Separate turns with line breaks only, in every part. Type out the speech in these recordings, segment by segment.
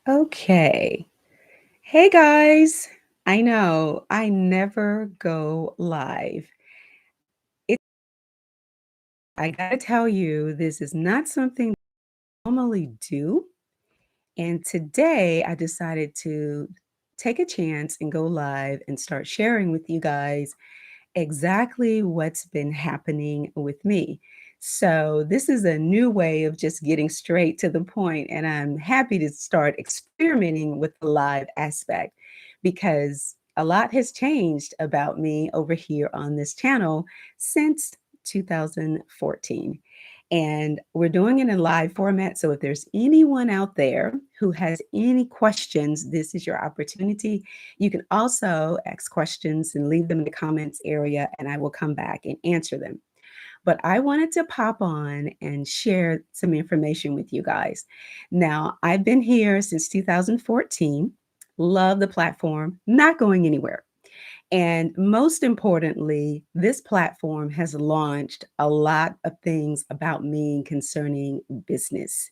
Okay. Hey guys. I know I never go live. It, I gotta tell you, this is not something I normally do. And today I decided to take a chance and go live and start sharing with you guys exactly what's been happening with me. So, this is a new way of just getting straight to the point, and I'm happy to start experimenting with the live aspect because a lot has changed about me over here on this channel since 2014. And we're doing it in live format. So, if there's anyone out there who has any questions, this is your opportunity. You can also ask questions and leave them in the comments area, and I will come back and answer them. But I wanted to pop on and share some information with you guys. Now, I've been here since 2014, love the platform, not going anywhere. And most importantly, this platform has launched a lot of things about me concerning business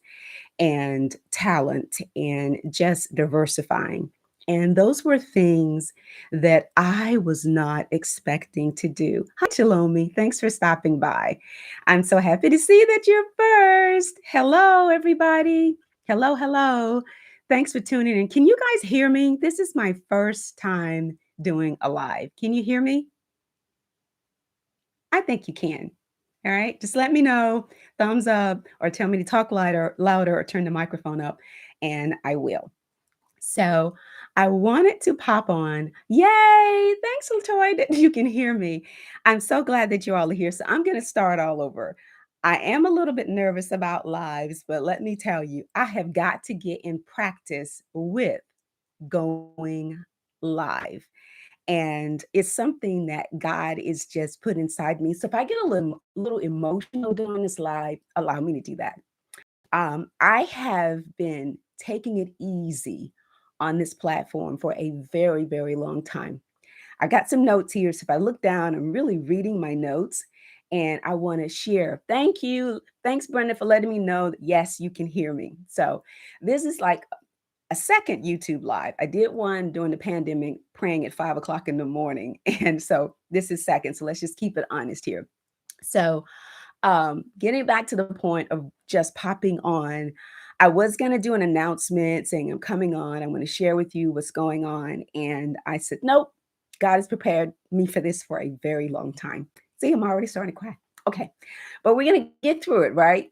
and talent and just diversifying. And those were things that I was not expecting to do. Hi, Shalomi. Thanks for stopping by. I'm so happy to see that you're first. Hello, everybody. Hello, hello. Thanks for tuning in. Can you guys hear me? This is my first time doing a live. Can you hear me? I think you can. All right. Just let me know, thumbs up, or tell me to talk louder, or turn the microphone up, and I will. So I wanted to pop on. Yay! Thanks, Latoya, that you can hear me. I'm so glad that you all are here. So I'm going to start all over. I am a little bit nervous about lives, but let me tell you, I have got to get in practice with going live. And it's something that God is just put inside me. So if I get a little emotional doing this live, allow me to do that. I have been taking it easy on this platform for a very, very long time. I got some notes here. So if I look down, I'm really reading my notes and I want to share. Thank you. Thanks, Brenda, for letting me know that yes, you can hear me. So this is like a second YouTube live. I did one during the pandemic, praying at 5 o'clock in the morning. And so this is second. So let's just keep it honest here. So getting back to the point of just popping on, I was going to do an announcement saying I'm coming on. I'm going to share with you what's going on. And I said, nope, God has prepared me for this for a very long time. See, I'm already starting to cry. Okay. But we're going to get through it, right?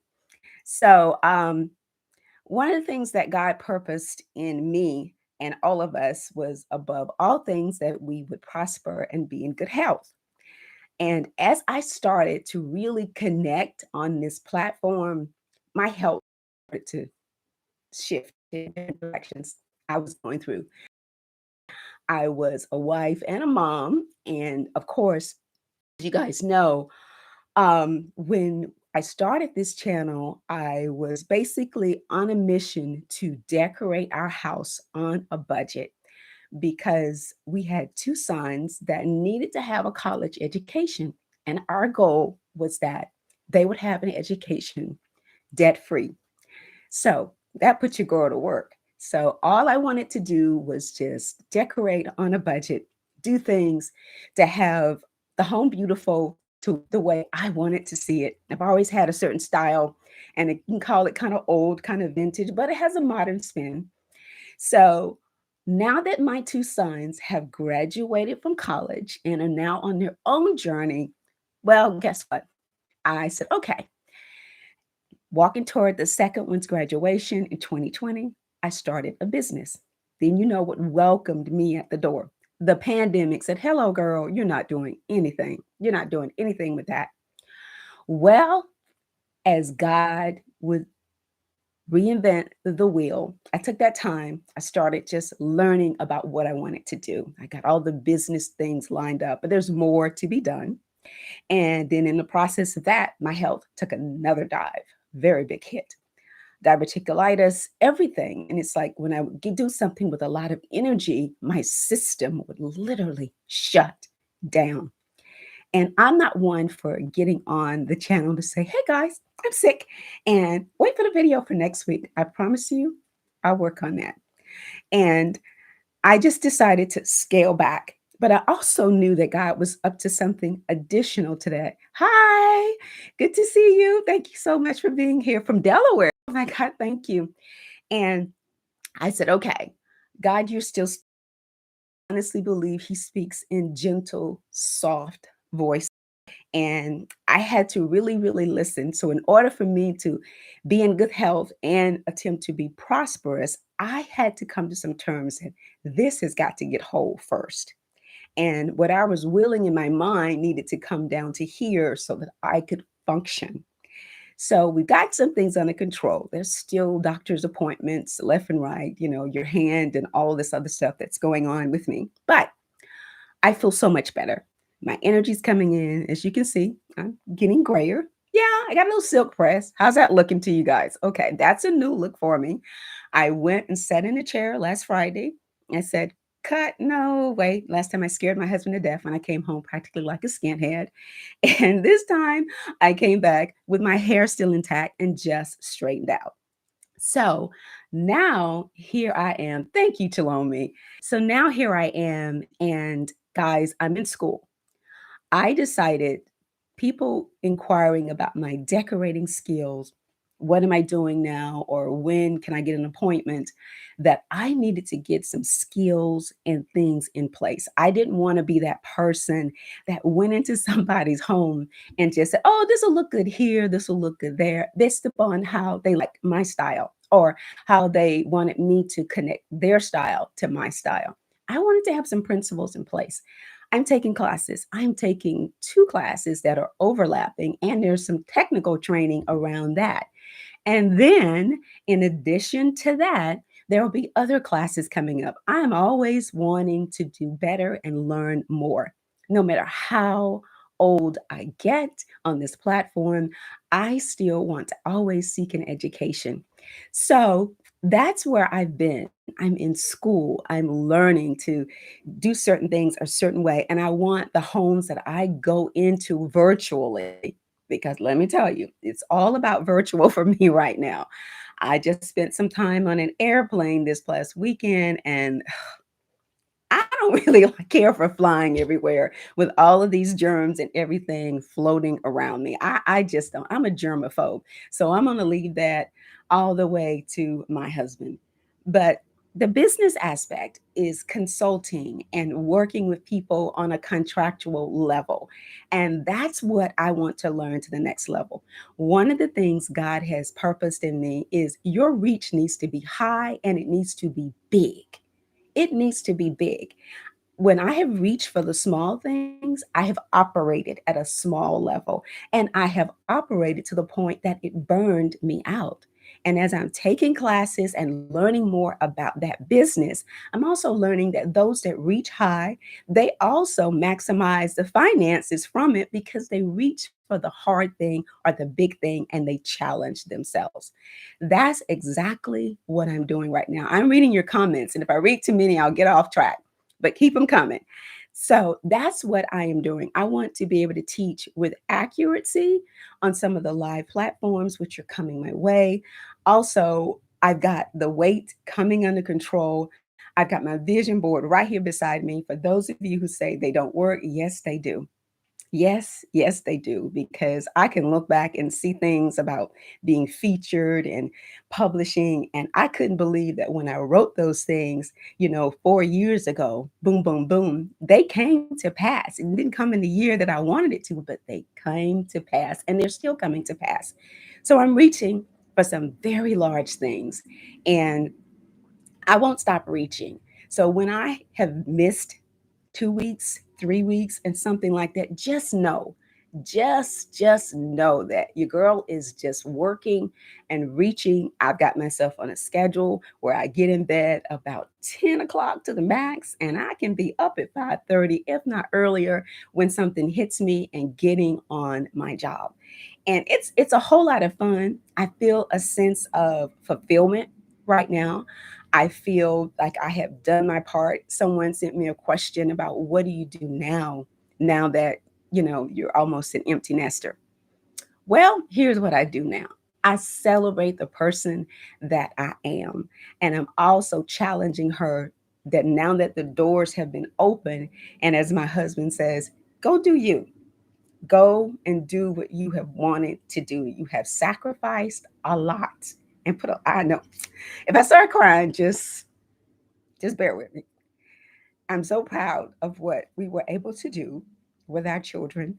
So, one of the things that God purposed in me and all of us was above all things that we would prosper and be in good health. And as I started to really connect on this platform, my health started to shift in different directions I was going through. I was a wife and a mom. And of course, as you guys know, when I started this channel, I was basically on a mission to decorate our house on a budget because we had two sons that needed to have a college education. And our goal was that they would have an education debt free. So that put your girl to work. So all I wanted to do was just decorate on a budget, do things to have the home beautiful to the way I wanted to see it. I've always had a certain style, and you can call it kind of old, kind of vintage, but it has a modern spin. So now that my two sons have graduated from college and are now on their own journey, well, guess what? I said, okay, walking toward the second one's graduation in 2020, I started a business. Then you know what welcomed me at the door. The pandemic said, hello, girl, you're not doing anything. You're not doing anything with that. Well, as God would reinvent the wheel, I took that time. I started just learning about what I wanted to do. I got all the business things lined up, but there's more to be done. And then in the process of that, my health took another dive, very big hit. Diverticulitis, everything. And it's like when I would do something with a lot of energy, my system would literally shut down. And I'm not one for getting on the channel to say, hey guys, I'm sick, and wait for the video for next week. I promise you, I'll work on that. And I just decided to scale back. But I also knew that God was up to something additional to that. Hi, good to see you. Thank you so much for being here from Delaware. Oh my God, thank you. And I said, okay, God, you're still honestly believe he speaks in gentle, soft voice. And I had to really, really listen. So, in order for me to be in good health and attempt to be prosperous, I had to come to some terms that this has got to get whole first. And what I was willing in my mind needed to come down to here so that I could function. So we got some things under control. There's still doctor's appointments left and right, your hand and all this other stuff that's going on with me. But I feel so much better. My energy's coming in. As you can see, I'm getting grayer. Yeah, I got a little silk press. How's that looking to you guys? Okay, that's a new look for me. I went and sat in a chair last Friday. I said, cut, no, wait. Last time I scared my husband to death when I came home practically like a skinhead. And this time I came back with my hair still intact and just straightened out. So now here I am. Thank you, Chalomi. So now here I am. And guys, I'm in school. I decided people inquiring about my decorating skills, what am I doing now, or when can I get an appointment, that I needed to get some skills and things in place. I didn't want to be that person that went into somebody's home and just said, oh, this will look good here, this will look good there, based upon how they like my style or how they wanted me to connect their style to my style. I wanted to have some principles in place. I'm taking classes. I'm taking two classes that are overlapping, and there's some technical training around that. And then, in addition to that, there will be other classes coming up. I'm always wanting to do better and learn more. No matter how old I get on this platform, I still want to always seek an education. So that's where I've been. I'm in school. I'm learning to do certain things a certain way. And I want the homes that I go into virtually, because let me tell you, it's all about virtual for me right now. I just spent some time on an airplane this past weekend, and I don't really care for flying everywhere with all of these germs and everything floating around me. I just don't. I'm a germaphobe. So I'm going to leave that all the way to my husband. But the business aspect is consulting and working with people on a contractual level. And that's what I want to learn to the next level. One of the things God has purposed in me is your reach needs to be high and it needs to be big. It needs to be big. When I have reached for the small things, I have operated at a small level, and I have operated to the point that it burned me out. And as I'm taking classes and learning more about that business, I'm also learning that those that reach high, they also maximize the finances from it because they reach for the hard thing or the big thing and they challenge themselves. That's exactly what I'm doing right now. I'm reading your comments, and if I read too many, I'll get off track, but keep them coming. So that's what I am doing. I want to be able to teach with accuracy on some of the live platforms, which are coming my way. Also, I've got the weight coming under control. I've got my vision board right here beside me. For those of you who say they don't work, yes, they do. Yes, yes, they do, because I can look back and see things about being featured and publishing. And I couldn't believe that when I wrote those things, 4 years ago, boom, boom, boom, they came to pass. It didn't come in the year that I wanted it to, but they came to pass and they're still coming to pass. So I'm reaching for some very large things. And I won't stop reaching. So when I have missed 2 weeks, 3 weeks, and something like that, just know that your girl is just working and reaching. I've got myself on a schedule where I get in bed about 10 o'clock to the max, and I can be up at 5:30, if not earlier, when something hits me and getting on my job. And it's a whole lot of fun. I feel a sense of fulfillment right now. I feel like I have done my part. Someone sent me a question about what do you do now that you're almost an empty nester. Well, here's what I do now. I celebrate the person that I am. And I'm also challenging her that now that the doors have been open, and as my husband says, go do you. Go and do what you have wanted to do. You have sacrificed a lot and put a, I know if I start crying, just bear with me. I'm so proud of what we were able to do with our children.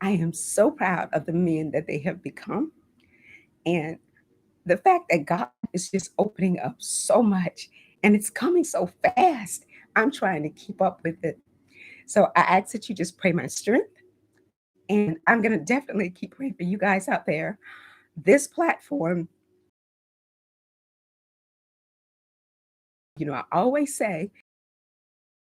I am so proud of the men that they have become. And the fact that God is just opening up so much and it's coming so fast. I'm trying to keep up with it. So I ask that you just pray my strength. And I'm going to definitely keep praying for you guys out there. This platform, I always say,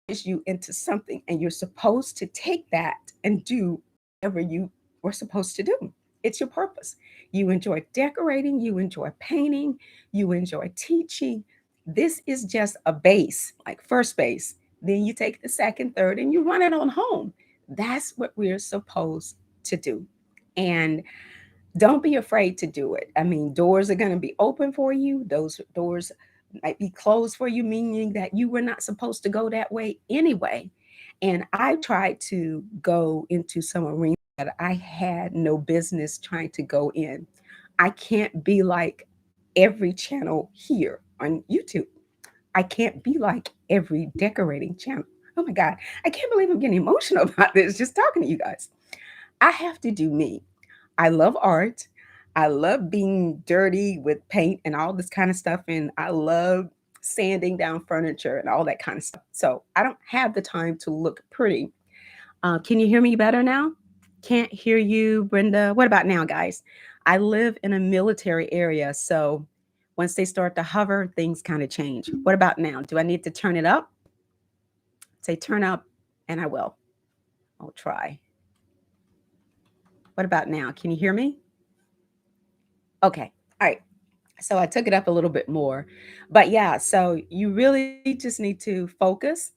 is you into something and you're supposed to take that and do whatever you were supposed to do. It's your purpose. You enjoy decorating, you enjoy painting, you enjoy teaching. This is just a base, like first base. Then you take the second, third, and you run it on home. That's what we're supposed to do. And don't be afraid to do it. I mean, doors are going to be open for you. Those doors might be closed for you, meaning that you were not supposed to go that way anyway. And I tried to go into some arenas that I had no business trying to go in. I can't be like every channel here on YouTube. I can't be like every decorating channel. Oh my God, I can't believe I'm getting emotional about this just talking to you guys. I have to do me. I love art. I love being dirty with paint and all this kind of stuff. And I love sanding down furniture and all that kind of stuff. So I don't have the time to look pretty. Can you hear me better now? Can't hear you, Brenda. What about now, guys? I live in a military area. So once they start to hover, things kind of change. What about now? Do I need to turn it up? Say turn up, and I will. I'll try. What about now? Can you hear me? Okay. All right. So I took it up a little bit more. But yeah, so you really just need to focus.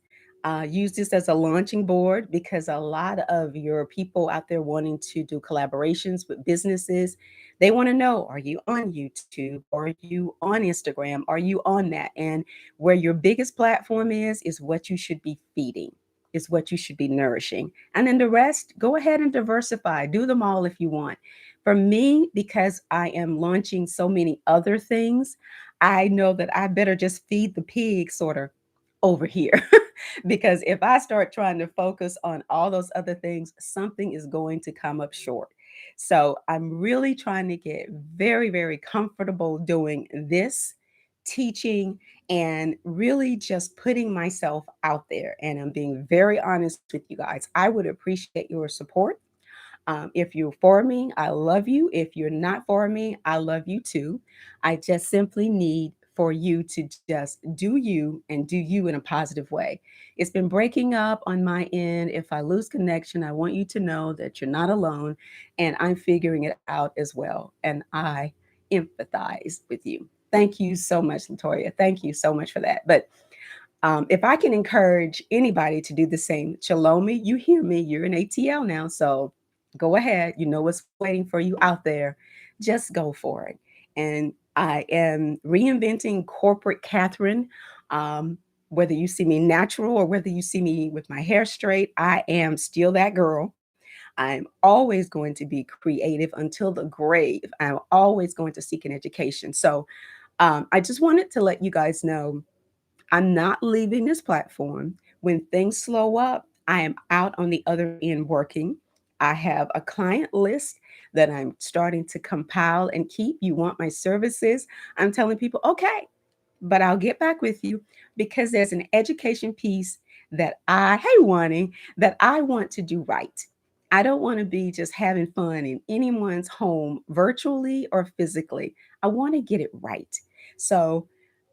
Use this as a launching board because a lot of your people out there wanting to do collaborations with businesses, they want to know, are you on YouTube? Are you on Instagram? Are you on that? And where your biggest platform is what you should be feeding, is what you should be nourishing. And then the rest, go ahead and diversify. Do them all if you want. For me, because I am launching so many other things, I know that I better just feed the pig sort of over here. Because if I start trying to focus on all those other things, something is going to come up short. So I'm really trying to get very, very comfortable doing this teaching and really just putting myself out there. And I'm being very honest with you guys. I would appreciate your support. If you're for me, I love you. If you're not for me, I love you too. I just simply need for you to just do you and do you in a positive way. It's been breaking up on my end. If I lose connection, I want you to know that you're not alone and I'm figuring it out as well. And I empathize with you. Thank you so much, Latoya. Thank you so much for that. But if I can encourage anybody to do the same, Chalomi, you hear me, you're an ATL now. So go ahead. You know what's waiting for you out there. Just go for it. And I am reinventing corporate Catherine. Um, whether you see me natural or whether you see me with my hair straight, I am still that girl. I'm always going to be creative until the grave. I'm always going to seek an education. So I just wanted to let you guys know I'm not leaving this platform. When things slow up, I am out on the other end working. I have a client list that I'm starting to compile and keep. You want my services? I'm telling people, okay, but I'll get back with you because there's an education piece that hey, wanting that I want to do right. I don't want to be just having fun in anyone's home, virtually or physically. I want to get it right. So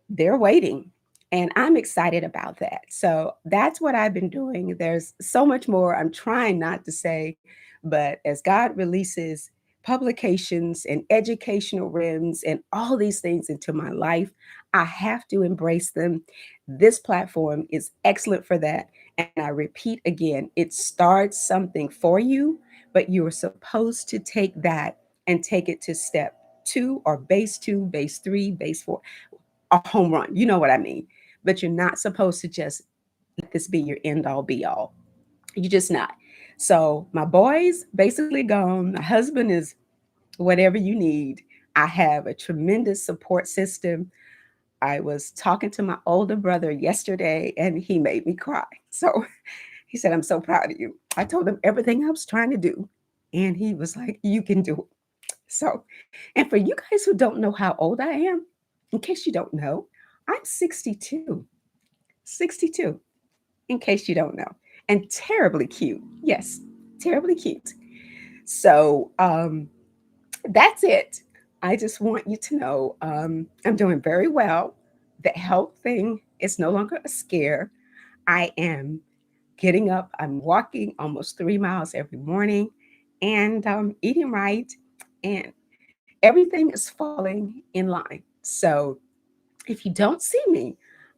they're waiting. And I'm excited about that. So that's what I've been doing. There's so much more I'm trying not to say, but as God releases publications and educational rims and all these things into my life, I have to embrace them. This platform is excellent for that. And I repeat again, it starts something for you, but you're supposed to take that and take it to step. two or base two, base three, base four, a home run. You know what I mean? But you're not supposed to just let this be your end all be all. You're just not. So my boys basically gone. My husband is whatever you need. I have a tremendous support system. I was talking to my older brother yesterday and he made me cry. So he said, I'm so proud of you. I told him everything I was trying to do. And he was like, you can do it. So, and for you guys who don't know how old I am, in case you don't know, I'm 62. 62, in case you don't know. And terribly cute. Yes, terribly cute. So, that's it. I just want you to know I'm doing very well. The health thing is no longer a scare. I am getting up, I'm walking almost 3 miles every morning and eating right, and everything is falling in line. So if you don't see me,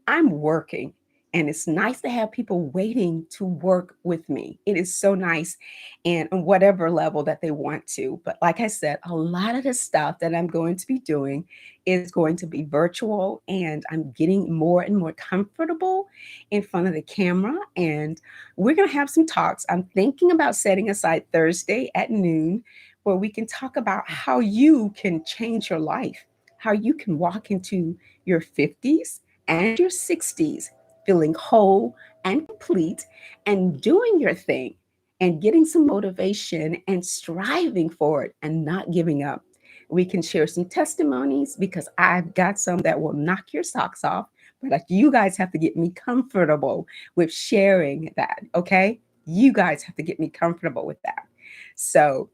I'm working. And it's nice to have people waiting to work with me. It is so nice, and on whatever level that they want to. But like I said, a lot of the stuff that I'm going to be doing is going to be virtual, and I'm getting more and more comfortable in front of the camera. And we're going to have some talks. I'm thinking about setting aside Thursday at noon where we can talk about how you can change your life, how you can walk into your 50s and your 60s feeling whole and complete and doing your thing and getting some motivation and striving for it and not giving up. We can share some testimonies because I've got some that will knock your socks off, but you guys have to get me comfortable with sharing that, okay? You guys have to get me comfortable with that. So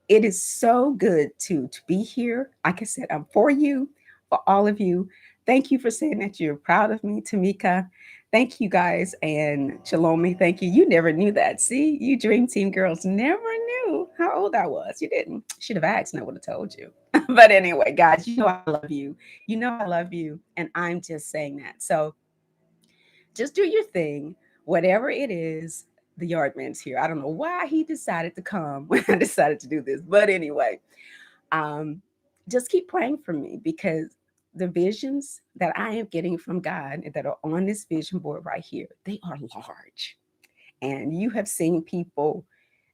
it is so good to be here. Like I said, I'm for you, for all of you. Thank you for saying that you're proud of me, Tamika. Thank you guys, and Shalomi. Thank you. You never knew that. See, you Dream Team girls never knew how old I was. You didn't. Should have asked, and I would have told you. But anyway, guys, you know I love you. You know I love you, and I'm just saying that. So just do your thing, whatever it is. The yard man's here. I don't know why he decided to come when I decided to do this, but anyway, um, just keep praying for me because the visions that I am getting from God that are on this vision board right here, they are large. And you have seen people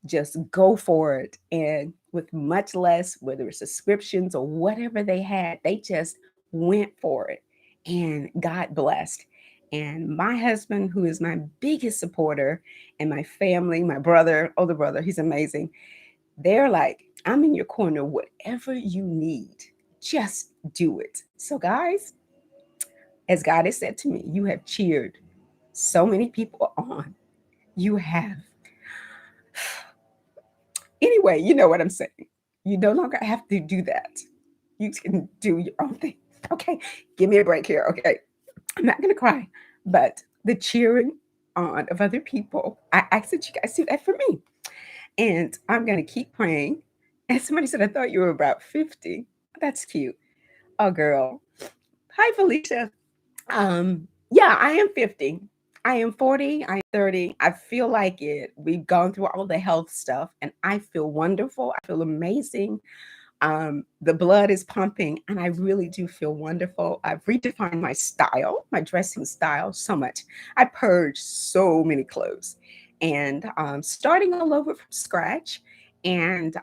just go for it and with much less, whether it's subscriptions or whatever they had, they just went for it. And God blessed. And my husband, who is my biggest supporter, and my family, my brother, older brother, he's amazing. They're like, I'm in your corner, whatever you need, just do it. So, guys, as God has said to me, you have cheered so many people on. You have, anyway, you know what I'm saying. You no longer have to do that. You can do your own thing. Okay, give me a break here. Okay, I'm not going to cry, but the cheering on of other people, I ask that you guys do that for me. And I'm going to keep praying. And somebody said, I thought you were about 50. That's cute. Oh, girl. Hi, Felicia. Yeah, I am 50. I am 40. I am 30. I feel like it. We've gone through all the health stuff, and I feel wonderful. I feel amazing. The blood is pumping, and I really do feel wonderful. I've redefined my style, my dressing style, so much. I purged so many clothes, and starting all over from scratch. And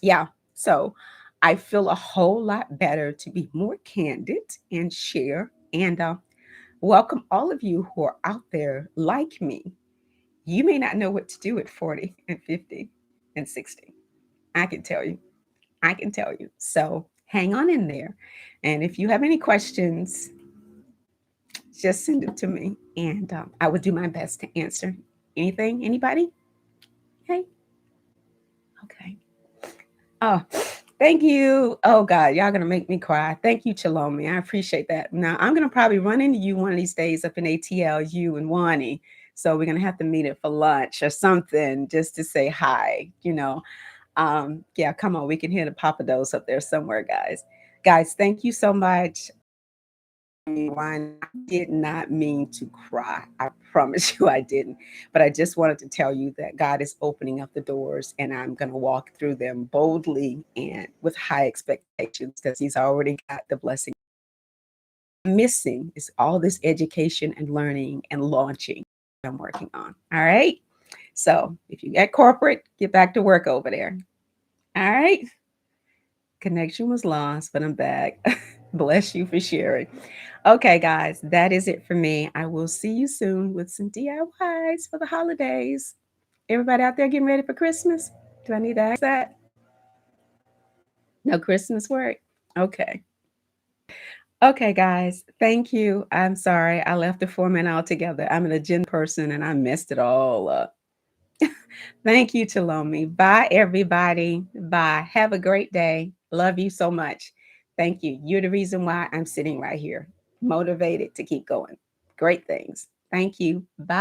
yeah, so I feel a whole lot better to be more candid and share. And welcome all of you who are out there like me. You may not know what to do at 40 and 50 and 60. I can tell you. I can tell you. So hang on in there. And if you have any questions, just send it to me. And I will do my best to answer anything. Anybody? Okay. Okay. Oh, thank you. Oh, God. Y'all going to make me cry. Thank you, Chalomi. I appreciate that. Now, I'm going to probably run into you one of these days up in ATL, you and Wani. So we're going to have to meet it for lunch or something just to say hi. Yeah, come on, we can hear the papados up there somewhere, guys. Guys, thank you so much. why I did not mean to cry. I promise you I didn't. But I just wanted to tell you that God is opening up the doors and I'm going to walk through them boldly and with high expectations because He's already got the blessing. Missing is all this education and learning and launching I'm working on. All right. So if you get corporate, get back to work over there. All right. Connection was lost, but I'm back. Bless you for sharing. Okay, guys, that is it for me. I will see you soon with some DIYs for the holidays. Everybody out there getting ready for Christmas? Do I need to ask that? No Christmas work? Okay. Okay, guys, thank you. I'm sorry I left the format altogether. I'm an agenda person and I messed it all up. Thank you, Talomi. Bye, everybody. Bye. Have a great day. Love you so much. Thank you. You're the reason why I'm sitting right here, motivated to keep going. Great things. Thank you. Bye.